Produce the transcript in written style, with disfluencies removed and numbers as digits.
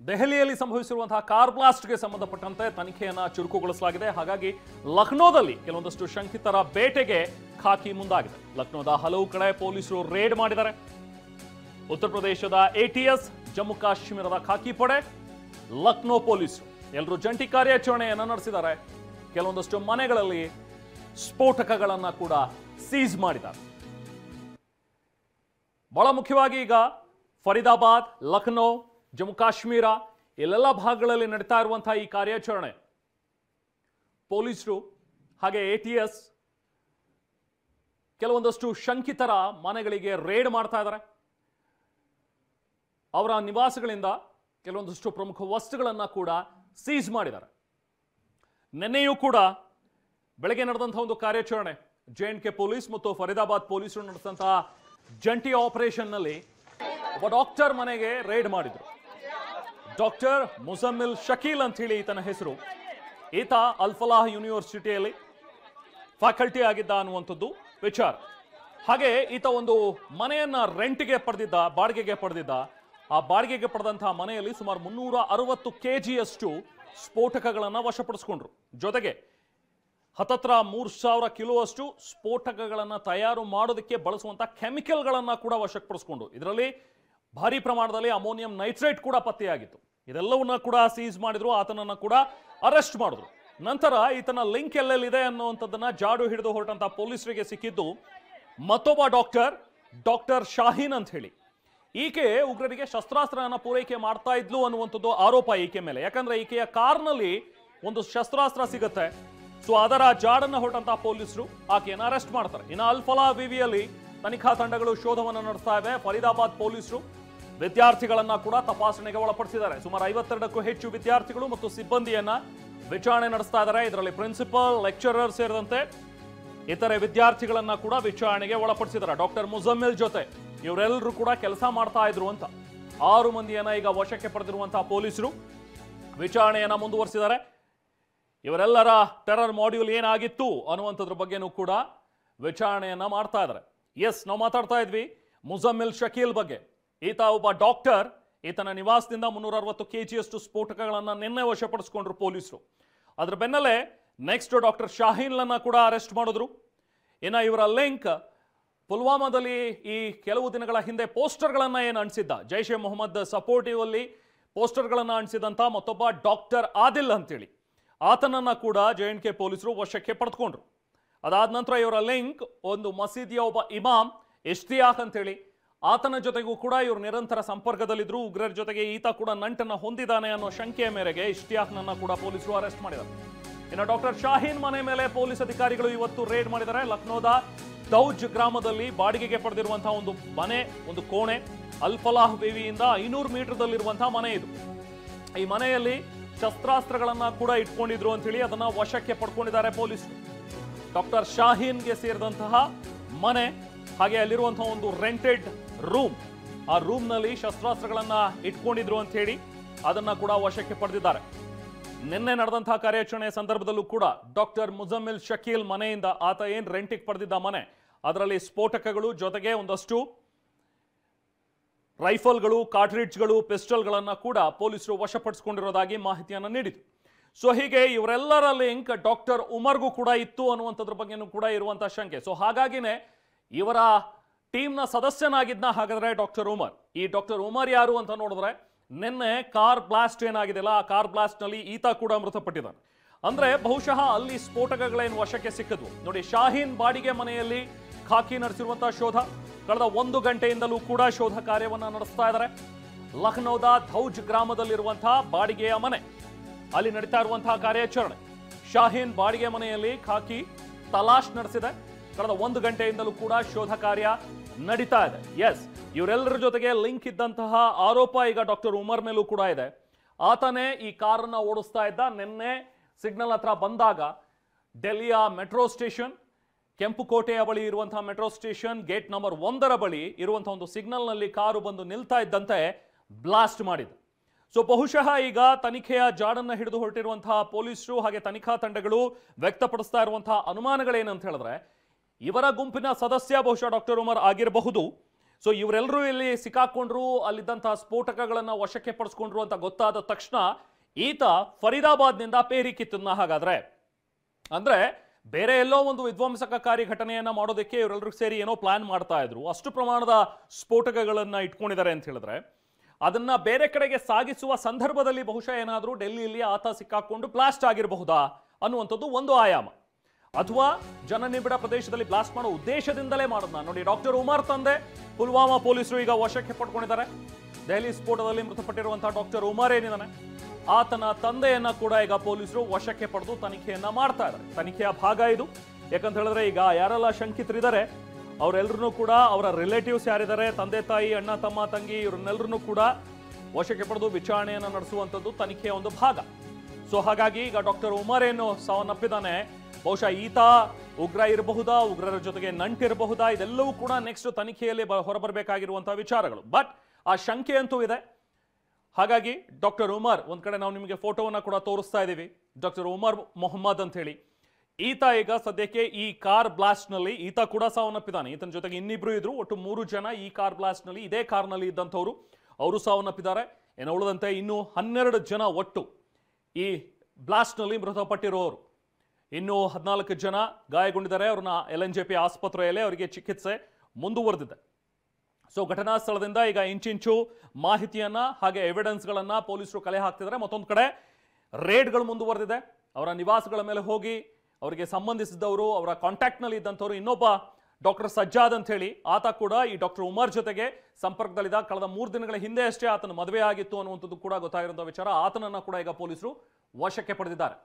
ದೆಹಲಿಯಲ್ಲಿ ಸಂಭವಿಸಿರುವಂತಹ ಕಾರ್ ಬ್ಲಾಸ್ಟ್ಗೆ ಸಂಬಂಧಪಟ್ಟಂತೆ ತನಿಖೆಯನ್ನ ಚುರುಕುಗೊಳಿಸಲಾಗಿದೆ. ಹಾಗಾಗಿ ಲಕ್ನೋದಲ್ಲಿ ಕೆಲವೊಂದಷ್ಟು ಶಂಕಿತರ ಬೇಟೆಗೆ ಖಾಕಿ ಮುಂದಾಗಿದೆ. ಲಕ್ನೋದ ಹಲವು ಕಡೆ ಪೊಲೀಸರು ರೇಡ್ ಮಾಡಿದ್ದಾರೆ. ಉತ್ತರ ಪ್ರದೇಶದ ATS, ಜಮ್ಮು ಕಾಶ್ಮೀರದ ಖಾಕಿ ಪಡೆ, ಲಕ್ನೋ ಪೊಲೀಸರು ಎಲ್ಲರೂ ಜಂಟಿ ಕಾರ್ಯಾಚರಣೆಯನ್ನು ನಡೆಸಿದ್ದಾರೆ. ಕೆಲವೊಂದಷ್ಟು ಮನೆಗಳಲ್ಲಿ ಸ್ಫೋಟಕಗಳನ್ನ ಕೂಡ ಸೀಸ್ ಮಾಡಿದ್ದಾರೆ. ಬಹಳ ಮುಖ್ಯವಾಗಿ ಈಗ ಫರೀದಾಬಾದ್, ಲಕ್ನೋ, ಜಮ್ಮು ಕಾಶ್ಮೀರ ಇಲ್ಲೆಲ್ಲ ಭಾಗಗಳಲ್ಲಿ ನಡೀತಾ ಇರುವಂತಹ ಈ ಕಾರ್ಯಾಚರಣೆ ಪೊಲೀಸರು ಹಾಗೆ ATS ಕೆಲವೊಂದಷ್ಟು ಶಂಕಿತರ ಮನೆಗಳಿಗೆ ರೇಡ್ ಮಾಡ್ತಾ ಇದ್ದಾರೆ. ಅವರ ನಿವಾಸಗಳಿಂದ ಕೆಲವೊಂದಷ್ಟು ಪ್ರಮುಖ ವಸ್ತುಗಳನ್ನು ಕೂಡ ಸೀಸ್ ಮಾಡಿದ್ದಾರೆ. ನಿನ್ನೆಯೂ ಕೂಡ ಬೆಳಗ್ಗೆ ನಡೆದಂತಹ ಒಂದು ಕಾರ್ಯಾಚರಣೆ JNK ಪೊಲೀಸ್ ಮತ್ತು ಫರೀದಾಬಾದ್ ಪೊಲೀಸರು ನಡೆಸಿದಂತಹ ಜಂಟಿ ಆಪರೇಷನ್ನಲ್ಲಿ ಒಬ್ಬ ಡಾಕ್ಟರ್ ಮನೆಗೆ ರೇಡ್ ಮಾಡಿದ್ರು. ಡಾಕ್ಟರ್ ಮುಜಮ್ಮಿಲ್ ಶಕೀಲ್ ಅಂತ ಹೇಳಿ ಈತನ ಹೆಸರು. ಈತ ಅಲ್-ಫಲಾಹ್ ಯೂನಿವರ್ಸಿಟಿಯಲ್ಲಿ ಫ್ಯಾಕಲ್ಟಿ ಆಗಿದ್ದ ಅನ್ನುವಂಥದ್ದು ವಿಚಾರ. ಹಾಗೆ ಈತ ಒಂದು ಮನೆಯನ್ನ ರೆಂಟ್ಗೆ ಪಡೆದಿದ್ದ, ಬಾಡಿಗೆಗೆ ಪಡೆದಿದ್ದ. ಆ ಬಾಡಿಗೆಗೆ ಪಡೆದಂತಹ ಮನೆಯಲ್ಲಿ ಸುಮಾರು 360 kgಯಷ್ಟು ಸ್ಫೋಟಕಗಳನ್ನು ವಶಪಡಿಸಿಕೊಂಡ್ರು. ಜೊತೆಗೆ ಹತ್ತತ್ರ 3000 ಕಿಲೋವಷ್ಟು ಸ್ಫೋಟಕಗಳನ್ನು ತಯಾರು ಮಾಡೋದಕ್ಕೆ ಬಳಸುವಂತಹ ಕೆಮಿಕಲ್ಗಳನ್ನು ಕೂಡ ವಶಪಡಿಸಿಕೊಂಡು, ಇದರಲ್ಲಿ ಭಾರಿ ಪ್ರಮಾಣದಲ್ಲಿ ಅಮೋನಿಯಂ ನೈಟ್ರೇಟ್ ಕೂಡ ಪತ್ತೆಯಾಗಿತ್ತು. ಇದೆಲ್ಲವನ್ನ ಕೂಡ ಸೀಸ್ ಮಾಡಿದ್ರು. ಆತನನ್ನ ಕೂಡ ಅರೆಸ್ಟ್ ಮಾಡಿದ್ರು. ನಂತರ ಈತನ ಲಿಂಕ್ ಎಲ್ಲೆಲ್ಲಿದೆ ಅನ್ನುವಂಥದ್ದನ್ನ ಜಾಡು ಹಿಡಿದು ಹೊರಟಂತಹ ಪೊಲೀಸರಿಗೆ ಸಿಕ್ಕಿದ್ದು ಮತ್ತೊಬ್ಬ ಡಾಕ್ಟರ್ ಶಾಹೀನ್ ಅಂತ ಹೇಳಿ. ಈಕೆ ಉಗ್ರರಿಗೆ ಶಸ್ತ್ರಾಸ್ತ್ರನ ಪೂರೈಕೆ ಮಾಡ್ತಾ ಇದ್ಲು ಅನ್ನುವಂಥದ್ದು ಆರೋಪ ಈಕೆ ಮೇಲೆ. ಯಾಕಂದ್ರೆ ಈಕೆಯ ಕಾರ್ನಲ್ಲಿ ಒಂದು ಶಸ್ತ್ರಾಸ್ತ್ರ ಸಿಗುತ್ತೆ. ಸೊ ಅದರ ಜಾಡನ್ನ ಹೊರಟಂತಹ ಪೊಲೀಸರು ಆಕೆಯನ್ನು ಅರೆಸ್ಟ್ ಮಾಡ್ತಾರೆ. ಇನ್ನು ಅಲ್-ಫಲಾಹ್ ವಿವಿಯಲ್ಲಿ ತನಿಖಾ ತಂಡಗಳು ಶೋಧವನ್ನು ನಡೆಸ್ತಾ ಇವೆ. ಫರೀದಾಬಾದ್ ಪೊಲೀಸರು ವಿದ್ಯಾರ್ಥಿಗಳನ್ನ ಕೂಡ ತಪಾಸಣೆಗೆ ಒಳಪಡಿಸಿದ್ದಾರೆ. ಸುಮಾರು 52ಕ್ಕೂ ಹೆಚ್ಚು ವಿದ್ಯಾರ್ಥಿಗಳು ಮತ್ತು ಸಿಬ್ಬಂದಿಯನ್ನ ವಿಚಾರಣೆ ನಡೆಸ್ತಾ ಇದ್ದಾರೆ. ಇದರಲ್ಲಿ ಪ್ರಿನ್ಸಿಪಲ್, ಲೆಕ್ಚರರ್ ಸೇರಿದಂತೆ ಇತರೆ ವಿದ್ಯಾರ್ಥಿಗಳನ್ನ ಕೂಡ ವಿಚಾರಣೆಗೆ ಒಳಪಡಿಸಿದ್ದಾರೆ. ಡಾಕ್ಟರ್ ಮುಜಮ್ಮಿಲ್ ಜೊತೆ ಇವರೆಲ್ಲರೂ ಕೂಡ ಕೆಲಸ ಮಾಡ್ತಾ ಇದ್ರು ಅಂತ 6 ಮಂದಿಯನ್ನ ಈಗ ವಶಕ್ಕೆ ಪಡೆದಿರುವಂತಹ ಪೊಲೀಸರು ವಿಚಾರಣೆಯನ್ನ ಮುಂದುವರಿಸಿದ್ದಾರೆ. ಇವರೆಲ್ಲರ ಟೆರರ್ ಮಾಡ್ಯೂಲ್ ಏನಾಗಿತ್ತು ಅನ್ನುವಂಥದ್ರ ಬಗ್ಗೆನೂ ಕೂಡ ವಿಚಾರಣೆಯನ್ನ ಮಾಡ್ತಾ ಇದ್ದಾರೆ. ಎಸ್, ನಾವು ಮಾತಾಡ್ತಾ ಇದ್ವಿ ಮುಜಮ್ಮಿಲ್ ಶಕೀಲ್ ಬಗ್ಗೆ. ಈತ ಒಬ್ಬ ಡಾಕ್ಟರ್. ಈತನ ನಿವಾಸದಿಂದ 360 kgಯಷ್ಟು ಸ್ಫೋಟಕಗಳನ್ನು ನಿನ್ನೆ ವಶಪಡಿಸಿಕೊಂಡ್ರು ಪೊಲೀಸರು. ಅದರ ಬೆನ್ನಲ್ಲೇ ನೆಕ್ಸ್ಟ್ ಡಾಕ್ಟರ್ ಶಾಹೀನ್ಲನ್ನ ಕೂಡ ಅರೆಸ್ಟ್ ಮಾಡಿದ್ರು. ಇನ್ನು ಇವರ ಲಿಂಕ್ ಪುಲ್ವಾಮಾದಲ್ಲಿ ಈ ಕೆಲವು ದಿನಗಳ ಹಿಂದೆ ಪೋಸ್ಟರ್ಗಳನ್ನ ಏನು ಅಂಟಿಸಿದ್ದ, ಜೈಷ್ ಎ ಮೊಹಮ್ಮದ್ ಸಪೋರ್ಟಿವ್ ಅಲ್ಲಿ ಪೋಸ್ಟರ್ಗಳನ್ನ ಅಂಟಿಸಿದಂತ ಮತ್ತೊಬ್ಬ ಡಾಕ್ಟರ್ ಆದಿಲ್ ಅಂತೇಳಿ ಆತನನ್ನ ಕೂಡ JNK ಪೊಲೀಸರು ವಶಕ್ಕೆ ಪಡೆದುಕೊಂಡ್ರು. ಅದಾದ ನಂತರ ಇವರ ಲಿಂಕ್ ಒಂದು ಮಸೀದಿಯ ಒಬ್ಬ ಇಮಾಮ್ ಇಷ್ತಿಯಾಕ್ ಅಂತೇಳಿ, ಆತನ ಜೊತೆಗೂ ಕೂಡ ಇವರು ನಿರಂತರ ಸಂಪರ್ಕದಲ್ಲಿದ್ರು. ಉಗ್ರರ ಜೊತೆಗೆ ಈತ ಕೂಡ ನಂಟನ್ನ ಹೊಂದಿದ್ದಾನೆ ಅನ್ನೋ ಶಂಕೆಯ ಮೇರೆಗೆ ಇಷ್ತಿಯಾಕ್ನನ್ನ ಕೂಡ ಪೊಲೀಸರು ಅರೆಸ್ಟ್ ಮಾಡಿದ್ದಾರೆ. ಇನ್ನು ಡಾಕ್ಟರ್ ಶಾಹೀನ್ ಮನೆ ಮೇಲೆ ಪೊಲೀಸ್ ಅಧಿಕಾರಿಗಳು ಇವತ್ತು ರೇಡ್ ಮಾಡಿದ್ದಾರೆ. ಲಕ್ನೋದ ದೌಜ್ ಗ್ರಾಮದಲ್ಲಿ ಬಾಡಿಗೆಗೆ ಪಡೆದಿರುವಂತಹ ಒಂದು ಮನೆ, ಒಂದು ಕೋಣೆ, ಅಲ್-ಫಲಾಹ್ ವಿವಿಯಿಂದ 500 ಮೀಟರ್ದಲ್ಲಿರುವಂತಹ ಮನೆ ಇದು. ಈ ಮನೆಯಲ್ಲಿ ಶಸ್ತ್ರಾಸ್ತ್ರಗಳನ್ನ ಕೂಡ ಇಟ್ಕೊಂಡಿದ್ರು ಅಂತ ಹೇಳಿ ಅದನ್ನ ವಶಕ್ಕೆ ಪಡ್ಕೊಂಡಿದ್ದಾರೆ ಪೊಲೀಸರು. ಡಾಕ್ಟರ್ ಶಾಹೀನ್ಗೆ ಸೇರಿದಂತಹ ಮನೆ, ಹಾಗೆ ಅಲ್ಲಿರುವಂತಹ ಒಂದು ರೆಂಟೆಡ್ ರೂಮ್, ಆ ರೂಮ್ನಲ್ಲಿ ಶಸ್ತ್ರಾಸ್ತ್ರಗಳನ್ನ ಇಟ್ಕೊಂಡಿದ್ರು ಅಂತ ಹೇಳಿ ಅದನ್ನ ಕೂಡ ವಶಕ್ಕೆ ಪಡೆದಿದ್ದಾರೆ. ನಿನ್ನೆ ನಡೆದಂತಹ ಕಾರ್ಯಾಚರಣೆಯ ಸಂದರ್ಭದಲ್ಲೂ ಕೂಡ ಡಾಕ್ಟರ್ ಮುಜಮ್ಮಿಲ್ ಶಕೀಲ್ ಮನೆಯಿಂದ, ಆತ ಏನ್ ರೆಂಟಿಗೆ ಪಡೆದಿದ್ದ ಮನೆ, ಅದರಲ್ಲಿ ಸ್ಫೋಟಕಗಳು ಜೊತೆಗೆ ಒಂದಷ್ಟು ರೈಫಲ್ಗಳು, ಕಾರ್ಟ್ರಿಡ್ಜ್ಗಳು, ಪಿಸ್ಟಲ್ಗಳನ್ನ ಕೂಡ ಪೊಲೀಸರು ವಶಪಡಿಸಿಕೊಂಡಿರೋದಾಗಿ ಮಾಹಿತಿಯನ್ನು ನೀಡಿತು. ಸೊ ಹೀಗೆ ಇವರೆಲ್ಲರ ಲಿಂಕ್ ಡಾಕ್ಟರ್ ಉಮರ್ಗೂ ಕೂಡ ಇತ್ತು ಅನ್ನುವಂಥದ್ರ ಬಗ್ಗೆನೂ ಕೂಡ ಇರುವಂತಹ ಶಂಕೆ. ಸೊ ಹಾಗಾಗಿನೇ ಇವರ ಟೀಮ್ನ ಸದಸ್ಯನಾಗಿದ್ನ ಹಾಗಾದ್ರೆ ಡಾಕ್ಟರ್ ಉಮರ್. ಈ ಡಾಕ್ಟರ್ ಉಮರ್ ಯಾರು ಅಂತ ನೋಡಿದ್ರೆ, ನಿನ್ನೆ ಕಾರ್ ಬ್ಲಾಸ್ಟ್ ಏನಾಗಿದೆಯಲ್ಲ, ಆ ಕಾರ್ ಬ್ಲಾಸ್ಟ್ ನಲ್ಲಿ ಈತ ಕೂಡ ಮೃತಪಟ್ಟಿದ್ದಾನೆ. ಅಂದ್ರೆ ಬಹುಶಃ ಅಲ್ಲಿ ಸ್ಫೋಟಕಗಳೇನು ವಶಕ್ಕೆ ಸಿಕ್ಕಿದ್ವು. ನೋಡಿ, ಶಾಹೀನ್ ಬಾಡಿಗೆ ಮನೆಯಲ್ಲಿ ಖಾಕಿ ನಡೆಸಿರುವಂತಹ ಶೋಧ ಕಳೆದ 1 ಗಂಟೆಯಿಂದಲೂ ಕೂಡ ಶೋಧ ಕಾರ್ಯವನ್ನ ನಡೆಸ್ತಾ ಇದ್ದಾರೆ. ಲಕ್ನೋದ ದೌಜ್ ಗ್ರಾಮದಲ್ಲಿರುವಂತಹ ಬಾಡಿಗೆಯ ಮನೆ, ಅಲ್ಲಿ ನಡೀತಾ ಇರುವಂತಹ ಕಾರ್ಯಾಚರಣೆ. ಶಾಹೀನ್ ಬಾಡಿಗೆ ಮನೆಯಲ್ಲಿ ಖಾಕಿ ತಲಾಶ್ ನಡೆಸಿದೆ. ಕಳೆದ 1 ಗಂಟೆಯಿಂದಲೂ ಕೂಡ ಶೋಧ ಕಾರ್ಯ ನಡೀತಾ ಇದೆ. ಎಸ್, ಇವರೆಲ್ಲರ ಜೊತೆಗೆ ಲಿಂಕ್ ಇದ್ದಂತಹ ಆರೋಪ ಈಗ ಡಾಕ್ಟರ್ ಉಮರ್ ಮೇಲೂ ಕೂಡ ಇದೆ. ಆತನೇ ಈ ಕಾರನ್ನ ಓಡಿಸ್ತಾ ಇದ್ದ. ನಿನ್ನೆ ಸಿಗ್ನಲ್ ಹತ್ರ ಬಂದಾಗ ಡೆಲ್ಲಿಯ ಮೆಟ್ರೋ ಸ್ಟೇಷನ್, ಕೆಂಪುಕೋಟೆಯ ಬಳಿ ಇರುವಂತಹ ಮೆಟ್ರೋ ಸ್ಟೇಷನ್ ಗೇಟ್ ನಂಬರ್ 1 ಬಳಿ ಇರುವಂತಹ ಒಂದು ಸಿಗ್ನಲ್ ನಲ್ಲಿ ಕಾರು ಬಂದು ನಿಲ್ತಾ ಇದ್ದಂತೆ ಬ್ಲಾಸ್ಟ್ ಮಾಡಿದೆ. ಸೊ ಬಹುಶಃ ಈಗ ತನಿಖೆಯ ಜಾಡನ್ನ ಹಿಡಿದು ಹೊರಟಿರುವಂತಹ ಪೊಲೀಸರು ಹಾಗೆ ತನಿಖಾ ತಂಡಗಳು ವ್ಯಕ್ತಪಡಿಸ್ತಾ ಇರುವಂತಹ ಅನುಮಾನಗಳೇನಂತ ಹೇಳಿದ್ರೆ, ಇವರ ಗುಂಪಿನ ಸದಸ್ಯ ಬಹುಶಃ ಡಾಕ್ಟರ್ ಉಮರ್ ಆಗಿರಬಹುದು. ಸೊ ಇವರೆಲ್ಲರೂ ಇಲ್ಲಿ ಸಿಕ್ಕಾಕೊಂಡ್ರು, ಅಲ್ಲಿದ್ದಂತಹ ಸ್ಫೋಟಕಗಳನ್ನ ವಶಕ್ಕೆ ಪಡಿಸ್ಕೊಂಡ್ರು ಅಂತ ಗೊತ್ತಾದ ತಕ್ಷಣ ಈತ ಫರೀದಾಬಾದ್ನಿಂದ ಪೇರಿಕಿತ್ತನ್ನ. ಹಾಗಾದ್ರೆ ಅಂದ್ರೆ ಬೇರೆ ಎಲ್ಲೋ ಒಂದು ವಿಧ್ವಂಸಕಕಾರಿ ಘಟನೆಯನ್ನ ಮಾಡೋದಕ್ಕೆ ಇವರೆಲ್ಲರೂ ಸೇರಿ ಏನೋ ಪ್ಲಾನ್ ಮಾಡ್ತಾ ಇದ್ರು. ಅಷ್ಟು ಪ್ರಮಾಣದ ಸ್ಫೋಟಕಗಳನ್ನ ಇಟ್ಕೊಂಡಿದ್ದಾರೆ ಅಂತ ಹೇಳಿದ್ರೆ ಅದನ್ನ ಬೇರೆ ಕಡೆಗೆ ಸಾಗಿಸುವ ಸಂದರ್ಭದಲ್ಲಿ ಬಹುಶಃ ಏನಾದರೂ ಡೆಲ್ಲಿಯಲ್ಲಿ ಆತ ಸಿಕ್ಕಾಕೊಂಡು ಬ್ಲಾಸ್ಟ್ ಆಗಿರಬಹುದಾ ಅನ್ನುವಂಥದ್ದು ಒಂದು ಆಯಾಮ. ಅಥವಾ ಜನನಿಬಿಡ ಪ್ರದೇಶದಲ್ಲಿ ಬ್ಲಾಸ್ಟ್ ಮಾಡೋ ಉದ್ದೇಶದಿಂದಲೇ ಮಾಡೋದನ್ನ ನೋಡಿ. ಡಾಕ್ಟರ್ ಉಮರ್ ತಂದೆ ಪುಲ್ವಾಮಾ ಪೊಲೀಸರು ಈಗ ವಶಕ್ಕೆ ಪಡ್ಕೊಂಡಿದ್ದಾರೆ. ದೆಹಲಿ ಸ್ಫೋಟದಲ್ಲಿ ಮೃತಪಟ್ಟಿರುವಂತಹ ಡಾಕ್ಟರ್ ಉಮರ್ ಏನಿದ್ದಾನೆ, ಆತನ ತಂದೆಯನ್ನ ಕೂಡ ಈಗ ಪೊಲೀಸರು ವಶಕ್ಕೆ ಪಡೆದು ತನಿಖೆಯನ್ನ ಮಾಡ್ತಾ ಇದ್ದಾರೆ. ತನಿಖೆಯ ಭಾಗ ಇದು. ಯಾಕಂತ ಹೇಳಿದ್ರೆ ಈಗ ಯಾರೆಲ್ಲ ಶಂಕಿತರಿದ್ದಾರೆ ಅವರೆಲ್ಲರೂ ಕೂಡ, ಅವರ ರಿಲೇಟಿವ್ಸ್ ಯಾರಿದ್ದಾರೆ, ತಂದೆ ತಾಯಿ, ಅಣ್ಣ ತಮ್ಮ ತಂಗಿ, ಇವ್ರನ್ನೆಲ್ಲರೂ ಕೂಡ ವಶಕ್ಕೆ ಪಡೆದು ವಿಚಾರಣೆಯನ್ನು ನಡೆಸುವಂಥದ್ದು ತನಿಖೆಯ ಒಂದು ಭಾಗ. ಸೊ ಹಾಗಾಗಿ ಈಗ ಡಾಕ್ಟರ್ ಉಮರ್ ಏನು ಸಾವನ್ನಪ್ಪಿದ್ದಾನೆ, ಬಹುಶಃ ಈತ ಉಗ್ರ ಇರಬಹುದಾ, ಉಗ್ರರ ಜೊತೆಗೆ ನಂಟಿರಬಹುದಾ, ಇದೆಲ್ಲವೂ ಕೂಡ ನೆಕ್ಸ್ಟ್ ತನಿಖೆಯಲ್ಲಿ ಹೊರಬರಬೇಕಾಗಿರುವಂತಹ ವಿಚಾರಗಳು. ಬಟ್ ಆ ಶಂಕೆ ಅಂತೂ ಇದೆ. ಹಾಗಾಗಿ ಡಾಕ್ಟರ್ ಉಮರ್, ಒಂದ್ ಕಡೆ ನಾವು ನಿಮಗೆ ಫೋಟೋವನ್ನ ಕೂಡ ತೋರಿಸ್ತಾ ಇದ್ದೀವಿ, ಡಾಕ್ಟರ್ ಉಮರ್ ಮೊಹಮ್ಮದ್ ಅಂತ ಹೇಳಿ. ಈತ ಈಗ ಸದ್ಯಕ್ಕೆ ಈ ಕಾರ್ ಬ್ಲಾಸ್ಟ್ ನಲ್ಲಿ ಈತ ಕೂಡ ಸಾವನ್ನಪ್ಪಿದ್ದಾನೆ. ಈತನ ಜೊತೆಗೆ ಇನ್ನಿಬ್ರು ಇದ್ರು, ಒಟ್ಟು 3 ಜನ ಈ ಕಾರ್ ಬ್ಲಾಸ್ಟ್ ನಲ್ಲಿ, ಇದೇ ಕಾರ್ನಲ್ಲಿ ಇದ್ದಂಥವ್ರು, ಅವರು ಸಾವನ್ನಪ್ಪಿದ್ದಾರೆ. ಏನು ಉಳಿದಂತೆ ಇನ್ನೂ 12 ಜನ ಒಟ್ಟು ಈ ಬ್ಲಾಸ್ಟ್ ನಲ್ಲಿ ಮೃತಪಟ್ಟಿರೋರು. ಇನ್ನೂ 14 ಜನ ಗಾಯಗೊಂಡಿದ್ದಾರೆ. ಅವ್ರನ್ನ LNJP ಆಸ್ಪತ್ರೆಯಲ್ಲಿ ಅವರಿಗೆ ಚಿಕಿತ್ಸೆ ಮುಂದುವರೆದಿದೆ. ಸೊ ಘಟನಾ ಸ್ಥಳದಿಂದ ಈಗ ಇಂಚಿಂಚು ಮಾಹಿತಿಯನ್ನ ಹಾಗೆ ಎವಿಡೆನ್ಸ್ಗಳನ್ನ ಪೊಲೀಸರು ಕಲೆ ಹಾಕ್ತಿದ್ದಾರೆ. ಮತ್ತೊಂದು ಕಡೆ ರೇಡ್ಗಳು ಮುಂದುವರೆದಿದೆ. ಅವರ ನಿವಾಸಗಳ ಮೇಲೆ ಹೋಗಿ ಅವರಿಗೆ ಸಂಬಂಧಿಸಿದವರು, ಅವರ ಕಾಂಟ್ಯಾಕ್ಟ್ ನಲ್ಲಿ ಇದ್ದಂಥವ್ರು, ಇನ್ನೊಬ್ಬ ಡಾಕ್ಟರ್ ಸಜ್ಜಾದ್ ಅಂತ ಹೇಳಿ ಆತ ಕೂಡ ಈ ಡಾಕ್ಟರ್ ಉಮರ್ ಜೊತೆಗೆ ಸಂಪರ್ಕದಲ್ಲಿದ್ದ. ಕಳೆದ 3 ದಿನಗಳ ಹಿಂದೆ ಅಷ್ಟೇ ಆತನ ಮದುವೆ ಆಗಿತ್ತು ಅನ್ನುವಂಥದ್ದು ಕೂಡ ಗೊತ್ತಾಗಿರುವಂತಹ ವಿಚಾರ. ಆತನನ್ನ ಕೂಡ ಈಗ ಪೊಲೀಸರು ವಶಕ್ಕೆ ಪಡೆದಿದ್ದಾರೆ.